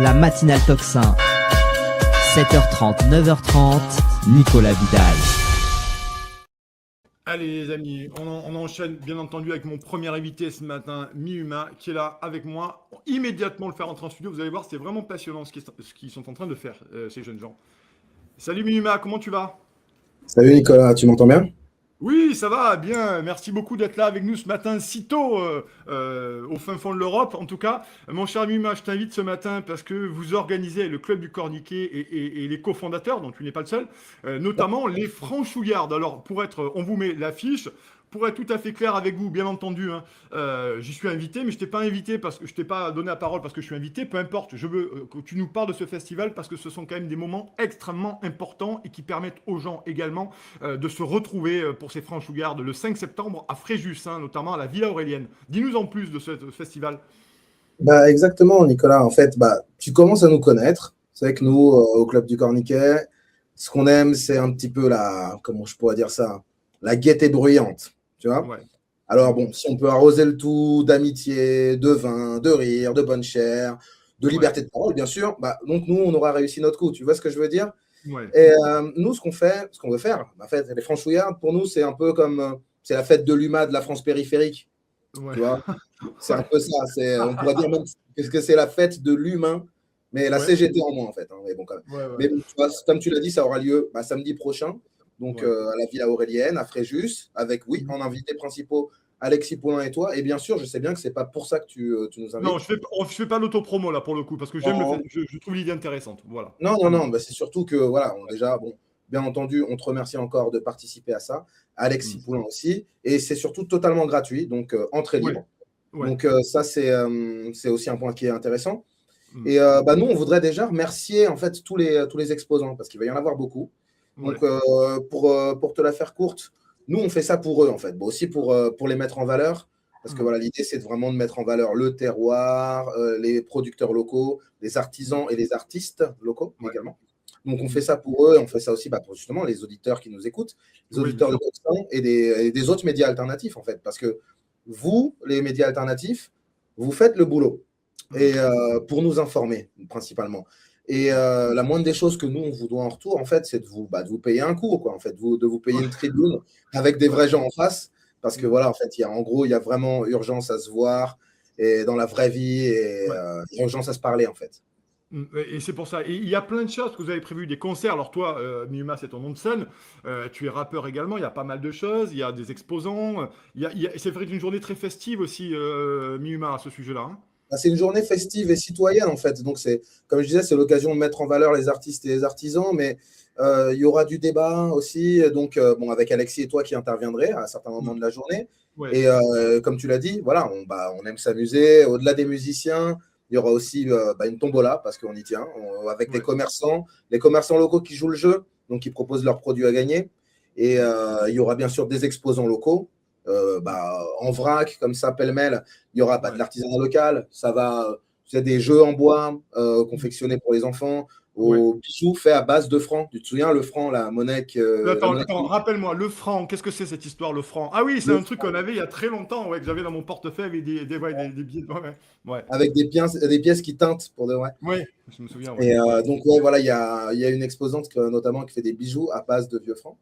La matinale Tocsin. 7h30, 9h30, Nicolas Vidal. Allez les amis, on enchaîne bien entendu avec mon premier invité ce matin, Mi-Huma, qui est là avec moi. Immédiatement le faire entrer en studio, vous allez voir, c'est vraiment passionnant ce qu'ils sont en train de faire, ces jeunes gens. Salut Mi-Huma, comment tu vas? Salut Nicolas, tu m'entends bien? Oui, ça va, bien. Merci beaucoup d'être là avec nous ce matin, si tôt, au fin fond de l'Europe. En tout cas, mon cher Mima, je t'invite ce matin parce que vous organisez le Club du Corniquet et les cofondateurs, donc tu n'es pas le seul, notamment les Franchouillards. Alors, on vous met l'affiche. Pour être tout à fait clair avec vous, bien entendu, hein, j'y suis invité, mais je t'ai pas invité parce que je t'ai pas donné la parole parce que je suis invité. Peu importe, je veux que tu nous parles de ce festival parce que ce sont quand même des moments extrêmement importants et qui permettent aux gens également de se retrouver pour ces Franchouillards le 5 septembre à Fréjus, hein, notamment à la Villa Aurélienne. Dis-nous en plus de ce festival. Bah, exactement, Nicolas. En fait, tu commences à nous connaître. C'est vrai que nous, au Club du Corniquet, ce qu'on aime, c'est un petit peu comment je pourrais dire ça, la gaieté bruyante, tu vois? Ouais. Alors bon, si on peut arroser le tout d'amitié, de vin, de rire, de bonne chair, de Ouais. liberté de parole, bien sûr, donc nous, on aura réussi notre coup. Tu vois ce que je veux dire? Ouais. Et nous, ce qu'on veut faire, en fait, les Franchouillards, pour nous, c'est un peu comme, c'est la fête de l'UMA de la France périphérique, Ouais. tu vois? C'est un Ouais. peu ça. On pourrait dire même que c'est la fête de l'humain, mais la Ouais. CGT en moins, en fait, hein. Mais bon, quand même. Ouais. Ouais. Mais bon, tu vois, comme tu l'as dit, ça aura lieu samedi prochain, donc Ouais. à la Villa Aurélienne, à Fréjus, avec, oui, Mhm. en invités principaux, Alexis Poulain et toi. Et bien sûr, je sais bien que c'est pas pour ça que tu nous Non, invites. je fais pas l'autopromo là pour le coup parce que j'aime le fait, Non, je trouve l'idée intéressante. Voilà. non, non, Mm. non, c'est surtout que, voilà, Ouais. déjà, bon, bien entendu, on te remercie encore de participer à ça. Alexis Mm. Poulain aussi. Et c'est surtout totalement gratuit, donc entrée Ouais. libre. Ouais. Donc ça, c'est aussi un point qui est intéressant. Mm. Et nous, on voudrait déjà remercier en fait tous les exposants parce qu'il va y en avoir beaucoup. Ouais. Donc, pour te la faire courte, nous, on fait ça pour eux en fait. Bon, aussi pour les mettre en valeur. Parce que Mm. voilà, l'idée, c'est vraiment de mettre en valeur le terroir, les producteurs locaux, les artisans et les artistes locaux Ouais. également. Donc, on fait Mm. ça pour eux et on fait ça aussi pour justement les auditeurs qui nous écoutent, les Oui, bien auditeurs de sûr. Tocsin et des autres médias alternatifs en fait. Parce que vous, les médias alternatifs, vous faites le boulot Mm. et pour nous informer principalement. Et Ouais. la moindre des choses que nous, on vous doit en retour, en fait, c'est de vous payer un cours, quoi, en fait, de vous payer Ouais. une tribune avec des Ouais. vrais gens en face. Parce que Mm. voilà, en fait, en gros, il y a vraiment urgence à se voir et dans la vraie vie et Ouais. urgence à se parler, en fait. Mm. Et c'est pour ça. Et il y a plein de choses que vous avez prévues, des concerts. Alors toi, Miuma, c'est ton nom de scène. Tu es rappeur également. Il y a pas mal de choses. Il y a des exposants. C'est vrai qu'une journée très festive aussi, Miuma, à ce sujet-là, hein. C'est une journée festive et citoyenne, en fait. Donc, comme je disais, c'est l'occasion de mettre en valeur les artistes et les artisans, mais il y aura du débat aussi. Donc, bon, avec Alexis et toi qui interviendrez à certains moments Mm. de la journée. Ouais. Et comme tu l'as dit, voilà, on aime s'amuser. Au-delà des musiciens, il y aura aussi une tombola parce qu'on y tient, avec Ouais. les commerçants locaux qui jouent le jeu, donc qui proposent leurs produits à gagner. Et Mm. il y aura bien sûr des exposants locaux. Mm. En vrac, comme ça, pêle-mêle, il y aura de Ouais. l'artisanat local. Ça va, c'est des jeux en bois Mm. confectionnés pour les enfants, Ouais. aux bijoux faits à base de francs. Tu te souviens, le franc, la monnaie, la monnaie Attends, rappelle-moi, le franc, qu'est-ce que c'est cette histoire, le franc? Ah oui, c'est le un truc qu'on avait il y a très longtemps, ouais, que j'avais dans mon portefeuille avec des billets. Ouais, ouais. Ouais. avec des pièces qui teintent pour de vrai. Ouais, je me souviens, ouais. Et Ouais. donc, ouais, voilà, il y a une exposante notamment qui fait des bijoux à base de vieux francs.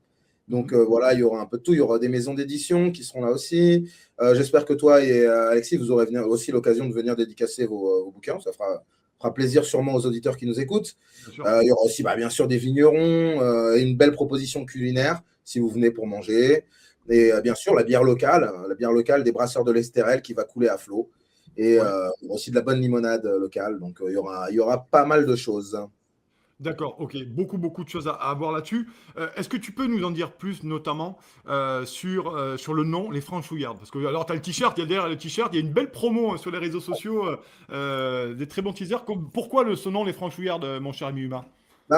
Donc, Mhm. voilà, il y aura un peu de tout. Il y aura des maisons d'édition qui seront là aussi. J'espère que toi et Alexis, vous aurez aussi l'occasion de venir dédicacer vos bouquins. Ça fera plaisir sûrement aux auditeurs qui nous écoutent. Bien sûr. Il y aura aussi, bien sûr, des vignerons et une belle proposition culinaire si vous venez pour manger. Et bien sûr, la bière locale des brasseurs de l'Estérel qui va couler à flot. Et Ouais. aussi de la bonne limonade locale. Donc, il y aura pas mal de choses. D'accord, ok. Beaucoup, beaucoup de choses à voir là-dessus. Est-ce que tu peux nous en dire plus, notamment sur le nom, les Franchouillards? Parce que, alors, tu as le t-shirt, il y a derrière le t-shirt, il y a une belle promo sur les réseaux sociaux, des très bons teasers. Pourquoi ce nom, les Franchouillards, mon cher Ami Huma?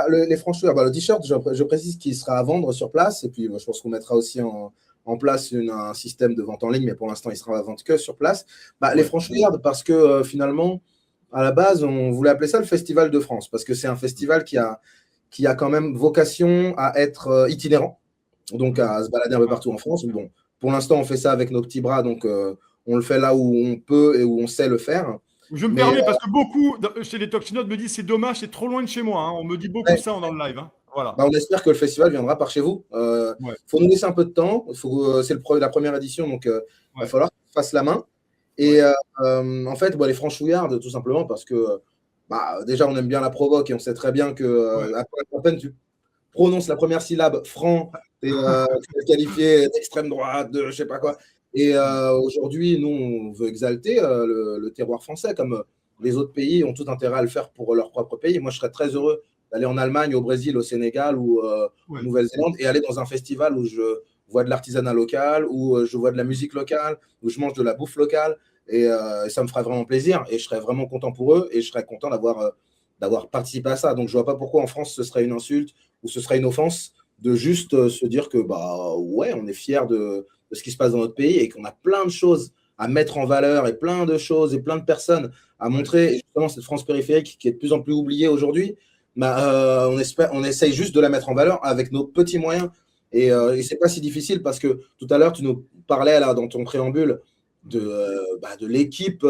Les franchouillards, le t-shirt, je précise qu'il sera à vendre sur place. Et puis, je pense qu'on mettra aussi en place un système de vente en ligne, mais pour l'instant, il sera à vendre que sur place. Les Ouais. franchouillards, parce que finalement, à la base, on voulait appeler ça le Festival de France, parce que c'est un festival qui a quand même vocation à être itinérant, donc Mhm. à se balader un peu Ah, partout en France. bien. Bon, pour l'instant, on fait ça avec nos petits bras, donc on le fait là où on peut et où on sait le faire. Je me Mais permets parce que beaucoup chez les Toxinotes me disent c'est dommage, c'est trop loin de chez moi, hein. On me dit beaucoup ouais, ça dans le live, hein. Voilà. bah, on espère que le festival viendra par chez vous. Ouais, Faut nous laisser un peu de temps. C'est la première édition, donc il va ouais, falloir qu'on fasse la main. Et ouais, en fait, les franchouillardes, tout simplement parce que déjà, on aime bien la provoque et on sait très bien que ouais. à peine tu prononces la première syllabe, franc, tu es qualifié d'extrême droite, de je sais pas quoi. Et Mmh. aujourd'hui, nous, on veut exalter le terroir français, comme les autres pays ont tout intérêt à le faire pour leur propre pays. Moi, je serais très heureux d'aller en Allemagne, au Brésil, au Sénégal ou en Ouais. Nouvelle-Zélande et aller dans un festival où je vois de l'artisanat local, où je vois de la musique locale, où je mange de la bouffe locale. Et ça me ferait vraiment plaisir. Et je serais vraiment content pour eux et je serais content d'avoir participé à ça. Donc, je ne vois pas pourquoi en France, ce serait une insulte ou ce serait une offense de juste se dire que, ouais, on est fiers de ce qui se passe dans notre pays et qu'on a plein de choses à mettre en valeur et plein de choses et plein de personnes à Ouais. montrer. Et justement, cette France périphérique qui est de plus en plus oubliée aujourd'hui, on essaye juste de la mettre en valeur avec nos petits moyens. Et c'est pas si difficile parce que tout à l'heure, tu nous parlais là dans ton préambule de l'équipe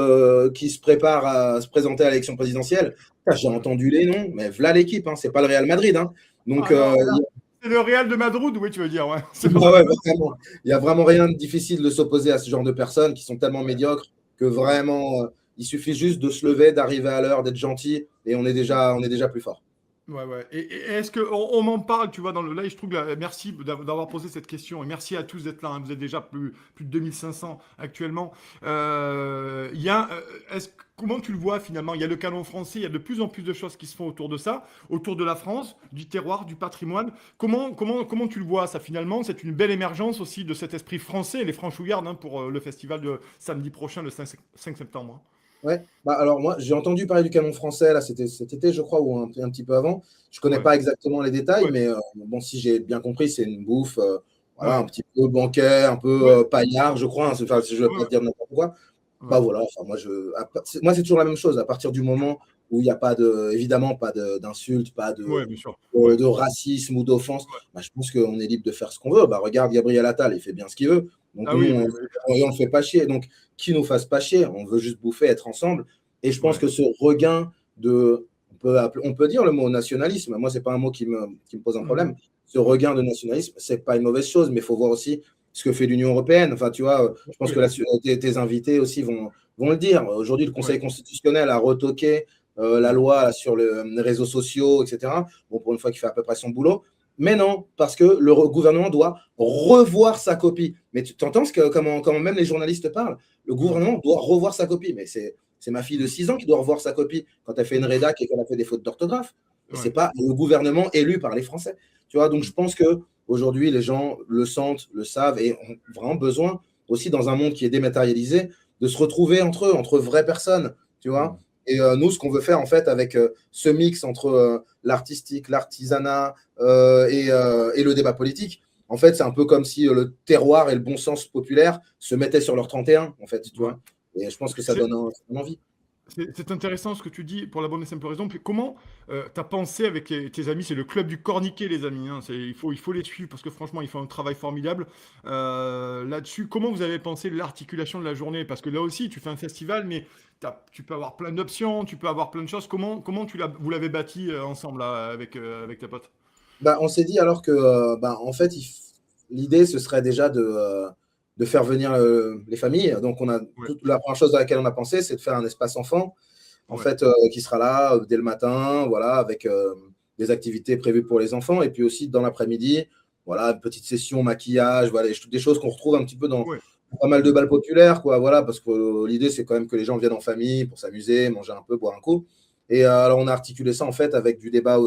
qui se prépare à se présenter à l'élection présidentielle. J'ai Ouais. entendu les noms, mais voilà l'équipe, hein, c'est pas le Real Madrid. Hein. Donc, Alors là, c'est le Real de Madrid, oui, tu veux dire, ouais. C'est pas ouais, mal. vraiment. Il n'y a vraiment rien de difficile de s'opposer à ce genre de personnes qui sont tellement Ouais, médiocres que ouais. vraiment, il suffit juste de se lever, d'arriver à l'heure, d'être gentil et on est déjà plus fort. Ouais, ouais. Et est-ce qu'on m'en parle, tu vois, dans le live, je trouve merci d'avoir posé cette question et merci à tous d'être là, hein. Vous êtes déjà plus de 2500 actuellement. Il y a, comment tu le vois finalement? Il y a le canon français, il y a de plus en plus de choses qui se font autour de ça, autour de la France, du terroir, du patrimoine. Comment tu le vois ça finalement? C'est une belle émergence aussi de cet esprit français, les franchouillards, hein, pour le festival de samedi prochain, le 5 septembre, hein. Ouais. Alors moi, j'ai entendu parler du canon français, là, c'était cet été, je crois, ou un petit peu avant. Je connais Ouais, pas exactement les détails, ouais, mais bon, si j'ai bien compris, c'est une bouffe, voilà, un ouais, petit peu banquet, un peu ouais, paillard, je crois. Hein, enfin, si je ne veux ouais, pas te dire n'importe quoi. ouais, Voilà, enfin, moi, c'est toujours la même chose. À partir du moment où il n'y a pas évidemment, pas d'insultes, pas ouais, bien sûr. de Ouais, racisme ou d'offense, ouais. je pense qu'on est libre de faire ce qu'on veut. Regarde Gabriel Attal, il fait bien ce qu'il veut. Donc Ah nous, oui, on ne le fait pas chier. Donc, qui nous fasse pas chier, on veut juste bouffer, être ensemble. Et je pense ouais. que ce regain on peut dire le mot nationalisme. Moi, c'est pas un mot qui me pose un Mhm. problème. Ce Ouais. regain de nationalisme, c'est pas une mauvaise chose, mais il faut voir aussi ce que fait l'Union européenne. Enfin, tu vois, je pense que Oui, tes invités aussi vont le dire. Aujourd'hui, le ouais, Conseil constitutionnel a retoqué la ouais, loi là, sur les réseaux sociaux, etc. Bon, pour une fois qu'il fait à peu près son boulot. Mais non, parce que le gouvernement doit revoir sa copie. Mais tu entends comment même les journalistes parlent. Le ouais, gouvernement doit revoir sa copie. Mais c'est ma fille de 6 ans qui doit revoir sa copie quand elle fait une rédac et qu'elle a fait des fautes d'orthographe. Et c'est ouais. pas le gouvernement élu par les Français. Tu vois, donc je Mm. pense que aujourd'hui les gens le sentent, le savent et ont vraiment besoin aussi dans un monde qui est dématérialisé de se retrouver entre eux, entre vraies personnes. Tu vois. Mm. Et nous, ce qu'on veut faire en fait avec ce mix entre l'artistique, l'artisanat et le débat politique, en fait, c'est un peu comme si le terroir et le bon sens populaire se mettaient sur leur 31, en fait, tu Ouais. vois. Et je pense que ça C'est donne, ça donne envie. c'est intéressant ce que tu dis pour la bonne et simple raison. Puis comment tu as pensé avec tes amis? C'est le club du Corniquet, les amis, hein. Il faut les suivre parce que franchement, ils font un travail formidable là-dessus. Comment vous avez pensé l'articulation de la journée? Parce que là aussi, tu fais un festival, mais tu peux avoir plein d'options, tu peux avoir plein de choses. Comment vous l'avez bâti ensemble là, avec tes potes? On s'est dit alors que, en fait, l'idée, ce serait déjà de faire venir les familles. Donc, Ouais, la première chose à laquelle on a pensé, c'est de faire un espace enfant, en ouais, fait, qui sera là dès le matin, voilà, avec des activités prévues pour les enfants. Et puis aussi, dans l'après-midi, voilà, une petite session maquillage, voilà, des choses qu'on retrouve un petit peu dans ouais. pas mal de Mm. balles populaires, quoi, voilà, parce que l'idée, c'est quand même que les gens viennent en famille pour s'amuser, manger un peu, boire un coup. Et alors, on a articulé ça, en fait, avec du débat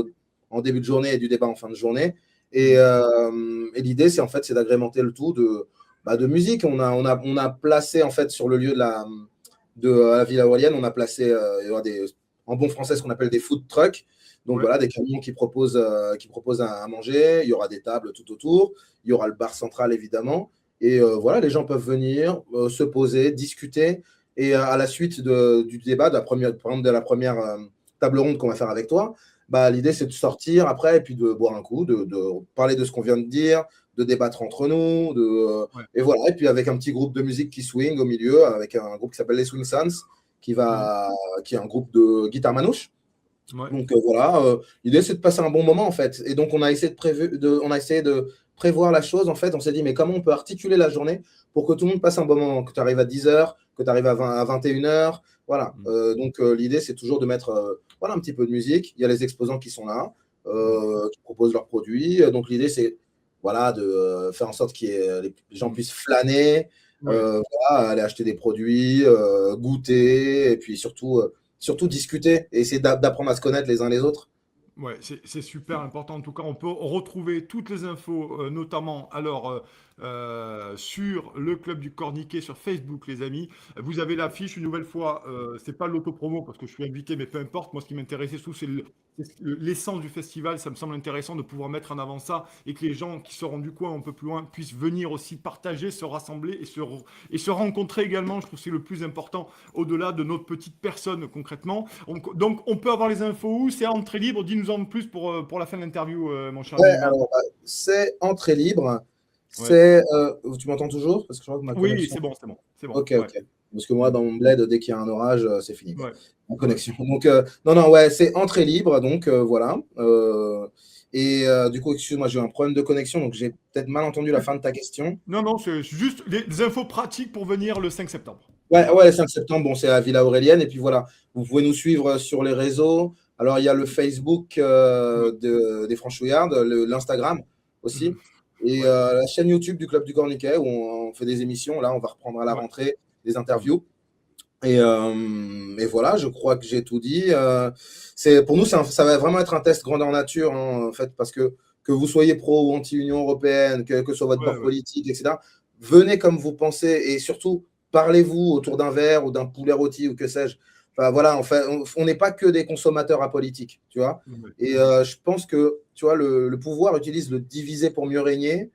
en début de journée et du débat en fin de journée. Et, Mm. et l'idée, c'est d'agrémenter le tout de musique. On a placé, en fait, sur le lieu de la Villa Orléans, on a placé il y aura en bon français ce qu'on appelle des food trucks. Donc Ouais. voilà, des camions qui proposent à manger. Il y aura des tables tout autour. Il y aura le bar central, évidemment. Et voilà, les gens peuvent venir se poser, discuter. Et à la suite du débat, par exemple, de la première table ronde qu'on va faire avec toi, l'idée, c'est de sortir après et puis de boire un coup, de parler de ce qu'on vient de dire, de débattre entre nous. Ouais. Et voilà, et puis avec un petit groupe de musique qui swing au milieu, avec un groupe qui s'appelle les Swing Sons, qui est un groupe de guitare manouche. Ouais. Donc voilà, l'idée c'est de passer un bon moment en fait. Et donc on a essayé de prévoir la chose en fait. On s'est dit mais comment on peut articuler la journée pour que tout le monde passe un bon moment, que tu arrives à 10h, que tu arrives à 21h. Voilà. Donc l'idée c'est toujours de mettre voilà, un petit peu de musique. Il y a les exposants qui sont là, qui proposent leurs produits. Donc l'idée c'est voilà, de faire en sorte que les gens puissent flâner, voilà, aller acheter des produits, goûter, et puis surtout discuter et essayer d'apprendre à se connaître les uns les autres. Ouais, c'est super important. En tout cas, on peut retrouver toutes les infos, notamment alors sur le Club du Corniquet sur Facebook, les amis. Vous avez l'affiche une nouvelle fois. C'est pas l'autopromo parce que je suis invité, mais peu importe. Moi, ce qui m'intéressait surtout, c'est l'essence du festival. Ça me semble intéressant de pouvoir mettre en avant ça et que les gens qui seront du coin un peu plus loin puissent venir aussi partager, se rassembler et se rencontrer également. Je trouve que c'est le plus important au-delà de notre petite personne concrètement. Donc, on peut avoir les infos où? C'est à entrée libre. Dis-nous en plus pour la fin de l'interview, mon cher Ouais, ami. alors, c'est entrée libre. Ouais. Tu m'entends toujours? Parce que je crois que ma Oui, connexion. c'est bon, c'est bon. C'est bon. Ok, Ouais. ok. Parce que moi, dans mon bled, dès qu'il y a un orage, c'est fini. Ouais. En connexion. Donc, non, ouais, c'est entrée libre. Donc, voilà. Du coup, excuse-moi, j'ai eu un problème de connexion. Donc, j'ai peut-être mal entendu la fin de ta question. Non, c'est juste des infos pratiques pour venir le 5 septembre. Ouais, le 5 septembre, bon, c'est à Villa Aurélienne. Et puis voilà, vous pouvez nous suivre sur les réseaux. Alors, il y a le Facebook des Franchouillards, l'Instagram aussi. Et la chaîne YouTube du Club du Corniquet où on fait des émissions. Là, on va reprendre à la rentrée des interviews. Et voilà, je crois que j'ai tout dit. Pour nous, ça va vraiment être un test grandeur nature, hein, en fait, parce que vous soyez pro ou anti-Union européenne, que soit votre bord politique, etc., venez comme vous pensez et surtout, parlez-vous autour d'un verre ou d'un poulet rôti ou que sais-je. Enfin, voilà, en fait, on n'est pas que des consommateurs apolitiques, tu vois. Et je pense que, tu vois, le pouvoir utilise le diviser pour mieux régner.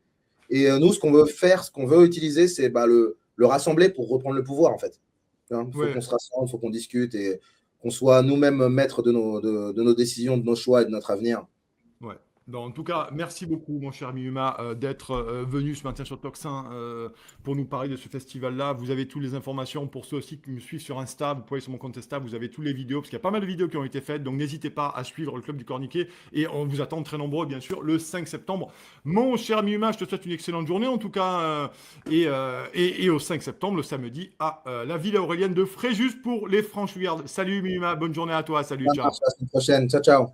Et nous, ce qu'on veut utiliser, c'est le rassembler pour reprendre le pouvoir, en fait. Il faut qu'on se rassemble, il faut qu'on discute et qu'on soit nous-mêmes maîtres de nos décisions, de nos choix et de notre avenir. Ouais. En tout cas, merci beaucoup, mon cher Miyuma, d'être venu ce matin sur Toxin pour nous parler de ce festival-là. Vous avez toutes les informations pour ceux aussi qui me suivent sur Insta. Vous pouvez sur mon compte Insta, vous avez toutes les vidéos, parce qu'il y a pas mal de vidéos qui ont été faites. Donc, n'hésitez pas à suivre le Club du Corniquet. Et on vous attend très nombreux, bien sûr, le 5 septembre. Mon cher Miyuma, je te souhaite une excellente journée, en tout cas. Et au 5 septembre, le samedi, à la Villa Aurélienne de Fréjus pour les Franchouillards. Salut, Miyuma. Bonne journée à toi. Salut, ciao. À la semaine prochaine. Ciao, ciao.